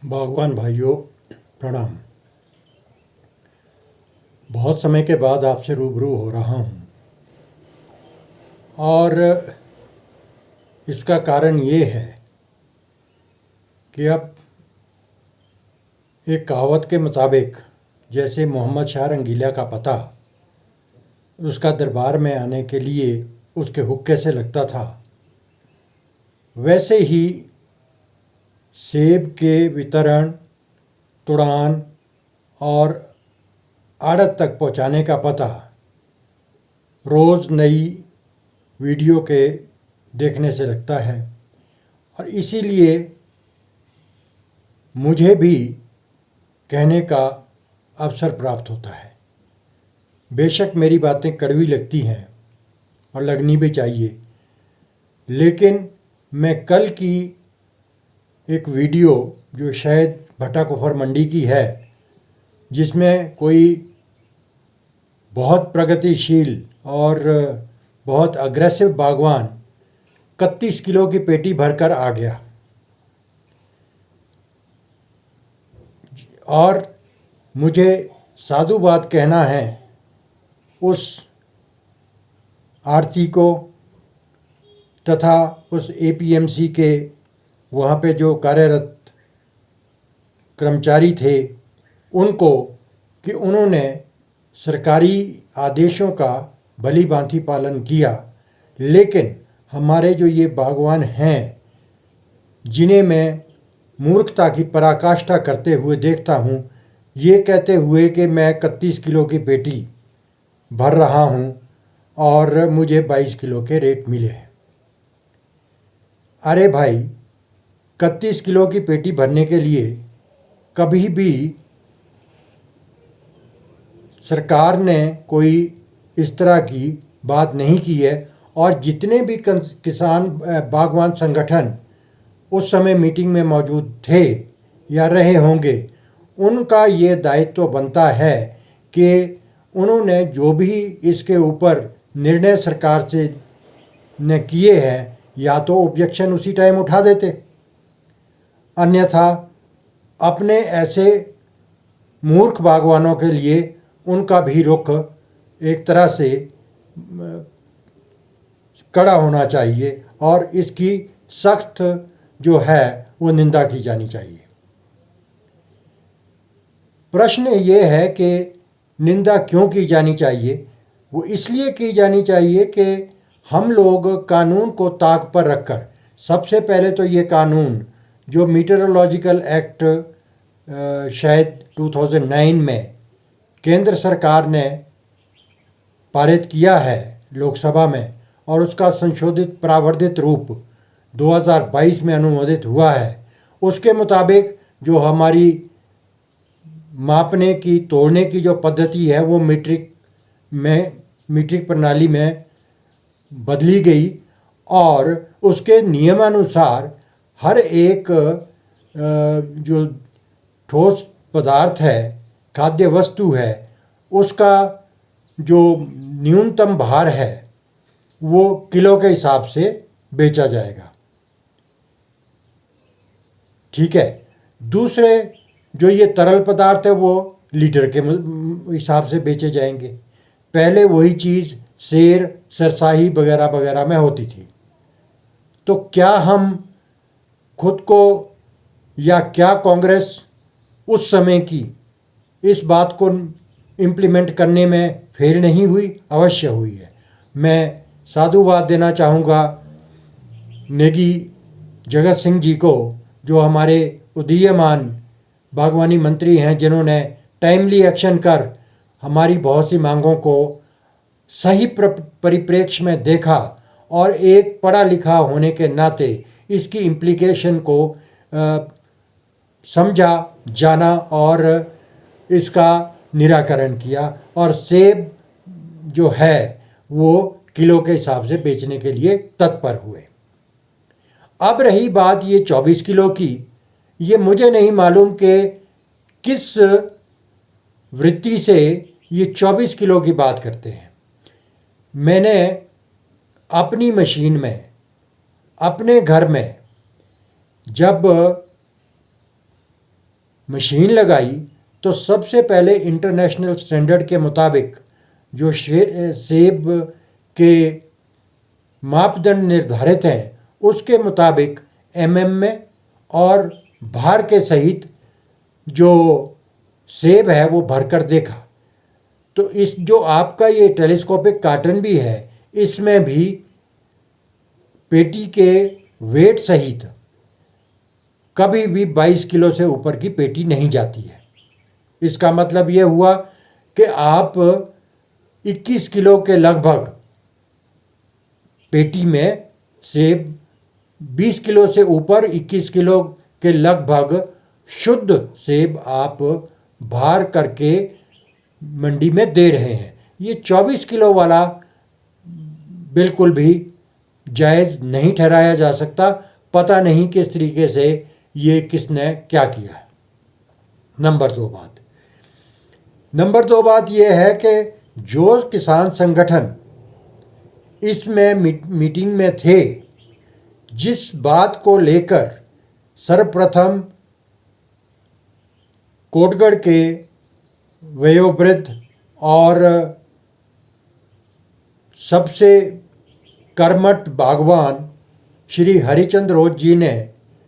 बागवान भाइयों प्रणाम। बहुत समय के बाद आपसे रूबरू हो रहा हूँ और इसका कारण ये है कि अब एक कहावत के मुताबिक जैसे मोहम्मद शाह रंगीला का पता उसका दरबार में आने के लिए उसके हुक्के से लगता था, वैसे ही सेब के वितरण, तुड़ान और आड़त तक पहुंचाने का पता रोज़ नई वीडियो के देखने से लगता है। और इसीलिए मुझे भी कहने का अवसर प्राप्त होता है। बेशक मेरी बातें कड़वी लगती हैं और लगनी भी चाहिए, लेकिन मैं कल की एक वीडियो जो शायद भट्टाकुफर मंडी की है, जिसमें कोई बहुत प्रगतिशील और बहुत अग्रेसिव बागवान 31 किलो की पेटी भरकर आ गया और मुझे साधुवाद कहना है उस आरती को तथा उस एपीएमसी के वहाँ पे जो कार्यरत कर्मचारी थे उनको कि उन्होंने सरकारी आदेशों का भली भांति पालन किया। लेकिन हमारे जो ये बागवान हैं, जिन्हें मैं मूर्खता की पराकाष्ठा करते हुए देखता हूँ, ये कहते हुए कि मैं 31 किलो की पेटी भर रहा हूँ और मुझे 22 किलो के रेट मिले हैं। अरे भाई, 31 किलो की पेटी भरने के लिए कभी भी सरकार ने कोई इस तरह की बात नहीं की है। और जितने भी किसान बागवान संगठन उस समय मीटिंग में मौजूद थे या रहे होंगे, उनका ये दायित्व बनता है कि उन्होंने जो भी इसके ऊपर निर्णय सरकार से ने किए हैं, या तो ऑब्जेक्शन उसी टाइम उठा देते, अन्यथा अपने ऐसे मूर्ख बागवानों के लिए उनका भी रुख एक तरह से कड़ा होना चाहिए और इसकी सख्त जो है वो निंदा की जानी चाहिए। प्रश्न ये है कि निंदा क्यों की जानी चाहिए? वो इसलिए की जानी चाहिए कि हम लोग कानून को ताक पर रखकर, सबसे पहले तो ये कानून जो मीटरोलॉजिकल एक्ट शायद 2009 में केंद्र सरकार ने पारित किया है लोकसभा में, और उसका संशोधित प्रावर्धित रूप 2022 में अनुमोदित हुआ है, उसके मुताबिक जो हमारी मापने की तोड़ने की जो पद्धति है वो मीट्रिक प्रणाली में बदली गई और उसके नियमानुसार हर एक जो ठोस पदार्थ है, खाद्य वस्तु है, उसका जो न्यूनतम भार है वो किलो के हिसाब से बेचा जाएगा। ठीक है। दूसरे जो ये तरल पदार्थ है वो लीटर के हिसाब से बेचे जाएंगे। पहले वही चीज़ सेर, सरसाही वगैरह वगैरह में होती थी। तो क्या हम खुद को या क्या कांग्रेस उस समय की इस बात को इम्प्लीमेंट करने में फेल नहीं हुई? अवश्य हुई है। मैं साधुवाद देना चाहूँगा नेगी जगत सिंह जी को, जो हमारे उदीयमान बागवानी मंत्री हैं, जिन्होंने टाइमली एक्शन कर हमारी बहुत सी मांगों को सही परिप्रेक्ष्य में देखा और एक पढ़ा लिखा होने के नाते इसकी इम्प्लीकेशन को समझा, जाना और इसका निराकरण किया और सेब जो है वो किलो के हिसाब से बेचने के लिए तत्पर हुए। अब रही बात ये 24 किलो की, ये मुझे नहीं मालूम कि किस वृत्ति से ये 24 किलो की बात करते हैं। मैंने अपनी मशीन में अपने घर में जब मशीन लगाई तो सबसे पहले इंटरनेशनल स्टैंडर्ड के मुताबिक जो सेब के मापदंड निर्धारित हैं उसके मुताबिक एमएम में और भार के सहित जो सेब है वो भरकर देखा। तो इस जो आपका ये टेलीस्कोपिक कार्टन भी है इसमें भी पेटी के वेट सहित कभी भी 22 किलो से ऊपर की पेटी नहीं जाती है। इसका मतलब ये हुआ कि आप 21 किलो के लगभग पेटी में सेब 20 किलो से ऊपर 21 किलो के लगभग शुद्ध सेब आप भार करके मंडी में दे रहे हैं। ये 24 किलो वाला बिल्कुल भी जायज़ नहीं ठहराया जा सकता। पता नहीं किस तरीके से ये किसने क्या किया है। नंबर दो बात ये है कि जो किसान संगठन इसमें मीटिंग में थे, जिस बात को लेकर सर्वप्रथम कोटगढ़ के वयोवृद्ध और सबसे कर्मठ बागवान श्री हरिचंद्र रोज जी ने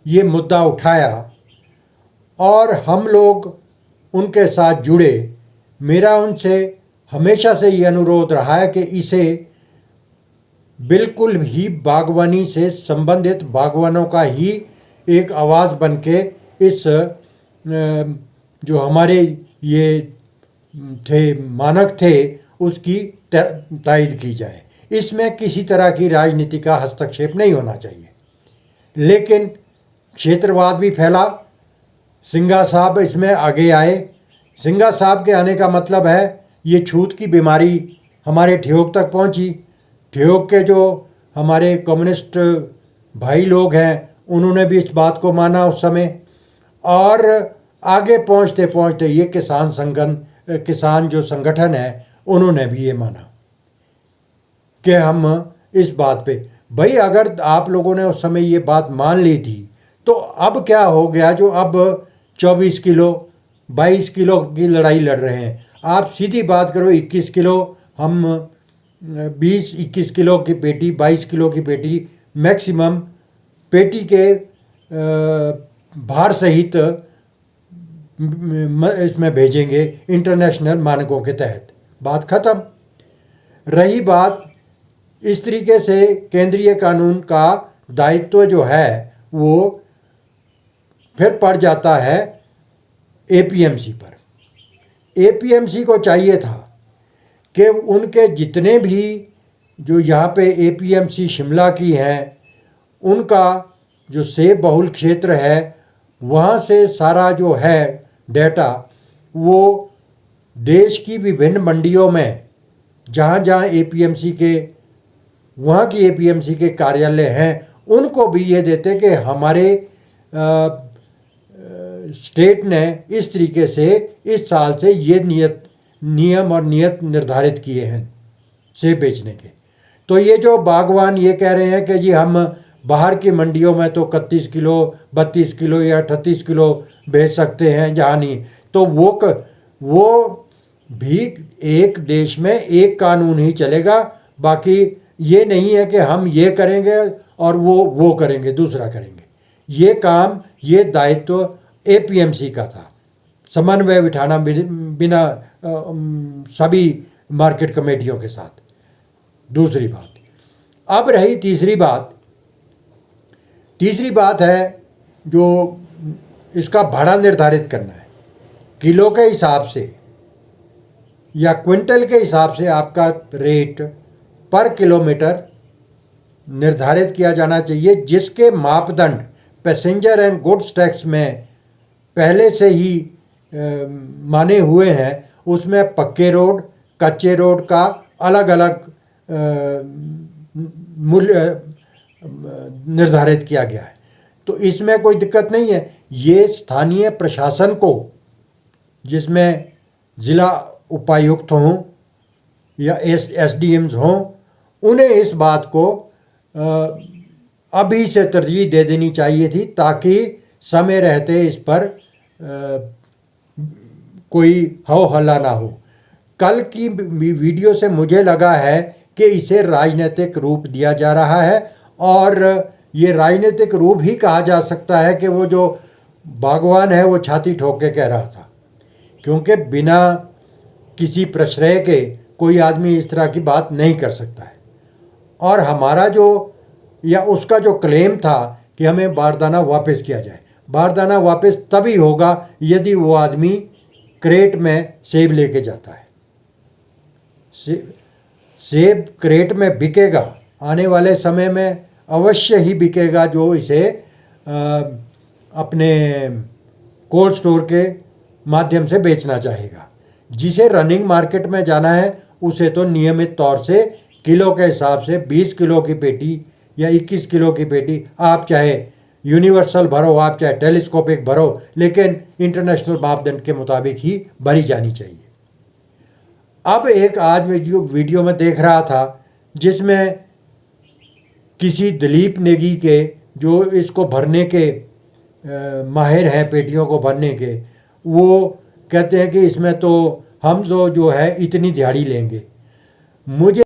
ये मुद्दा उठाया और हम लोग उनके साथ जुड़े। मेरा उनसे हमेशा से ये अनुरोध रहा है कि इसे बिल्कुल ही बागवानी से संबंधित बागवानों का ही एक आवाज़ बन के इस जो हमारे ये थे मानक थे उसकी तायद की जाए। इसमें किसी तरह की राजनीति का हस्तक्षेप नहीं होना चाहिए। लेकिन क्षेत्रवाद भी फैला। सिंघा साहब इसमें आगे आए। सिंघा साहब के आने का मतलब है ये छूत की बीमारी हमारे ठियोग तक पहुंची। ठियोग के जो हमारे कम्युनिस्ट भाई लोग हैं उन्होंने भी इस बात को माना उस समय, और आगे पहुंचते पहुंचते ये किसान जो संगठन है उन्होंने भी ये माना कि हम इस बात पे भाई अगर आप लोगों ने उस समय ये बात मान ली थी तो अब क्या हो गया जो अब 24 किलो 22 किलो की लड़ाई लड़ रहे हैं। आप सीधी बात करो 21 किलो, हम 20-21 किलो की पेटी 22 किलो की पेटी मैक्सिमम पेटी के भार सहित इसमें भेजेंगे इंटरनेशनल मानकों के तहत। बात ख़त्म। रही बात इस तरीके से केंद्रीय कानून का दायित्व जो है वो फिर पड़ जाता है एपीएमसी पर। एपीएमसी को चाहिए था कि उनके जितने भी जो यहाँ पे एपीएमसी शिमला की हैं उनका जो सेब बहुल क्षेत्र है वहाँ से सारा जो है डेटा वो देश की विभिन्न मंडियों में जहाँ जहाँ एपीएमसी के वहाँ की एपीएमसी के कार्यालय हैं उनको भी ये देते कि हमारे स्टेट ने इस तरीके से इस साल से ये नियम और नियत निर्धारित किए हैं सेब बेचने के। तो ये जो बागवान ये कह रहे हैं कि जी हम बाहर की मंडियों में तो 31 किलो 32 किलो या 38 किलो बेच सकते हैं जहाँ नहीं, तो वो भी एक देश में एक कानून ही चलेगा। बाकी ये नहीं है कि हम ये करेंगे और वो करेंगे दूसरा करेंगे। ये काम ये दायित्व एपीएमसी का था, समन्वय बिठाना बिना सभी मार्केट कमेटियों के साथ। दूसरी बात, अब रही तीसरी बात है जो इसका भाड़ा निर्धारित करना है। किलो के हिसाब से या क्विंटल के हिसाब से आपका रेट पर किलोमीटर निर्धारित किया जाना चाहिए, जिसके मापदंड पैसेंजर एंड गुड्स टैक्स में पहले से ही माने हुए हैं। उसमें पक्के रोड कच्चे रोड का अलग अलग मूल्य निर्धारित किया गया है। तो इसमें कोई दिक्कत नहीं है। ये स्थानीय प्रशासन को, जिसमें ज़िला उपायुक्त हों या एसडीएम्स हों, उन्हें इस बात को अभी से तरजीह दे देनी चाहिए थी ताकि समय रहते इस पर कोई हो हल्ला ना हो। कल की वीडियो से मुझे लगा है कि इसे राजनीतिक रूप दिया जा रहा है, और ये राजनीतिक रूप ही कहा जा सकता है कि वो जो बागवान है वो छाती ठोक के कह रहा था, क्योंकि बिना किसी प्रश्रय के कोई आदमी इस तरह की बात नहीं कर सकता है। और हमारा जो या उसका जो क्लेम था कि हमें बारदाना वापस किया जाए, बारदाना वापस तभी होगा यदि वो आदमी क्रेट में सेब लेके जाता है। सेब क्रेट में बिकेगा, आने वाले समय में अवश्य ही बिकेगा, जो इसे अपने कोल्ड स्टोर के माध्यम से बेचना चाहेगा। जिसे रनिंग मार्केट में जाना है उसे तो नियमित तौर से किलो के हिसाब से 20 किलो की पेटी या 21 किलो की पेटी, आप चाहे यूनिवर्सल भरो, आप चाहे टेलीस्कोपिक भरो, लेकिन इंटरनेशनल मापदंड के मुताबिक ही भरी जानी चाहिए। अब एक आज वीडियो में देख रहा था जिसमें किसी दिलीप नेगी के, जो इसको भरने के माहिर हैं, पेटियों को भरने के, वो कहते हैं कि इसमें तो हम तो जो है इतनी दिहाड़ी लेंगे। मुझे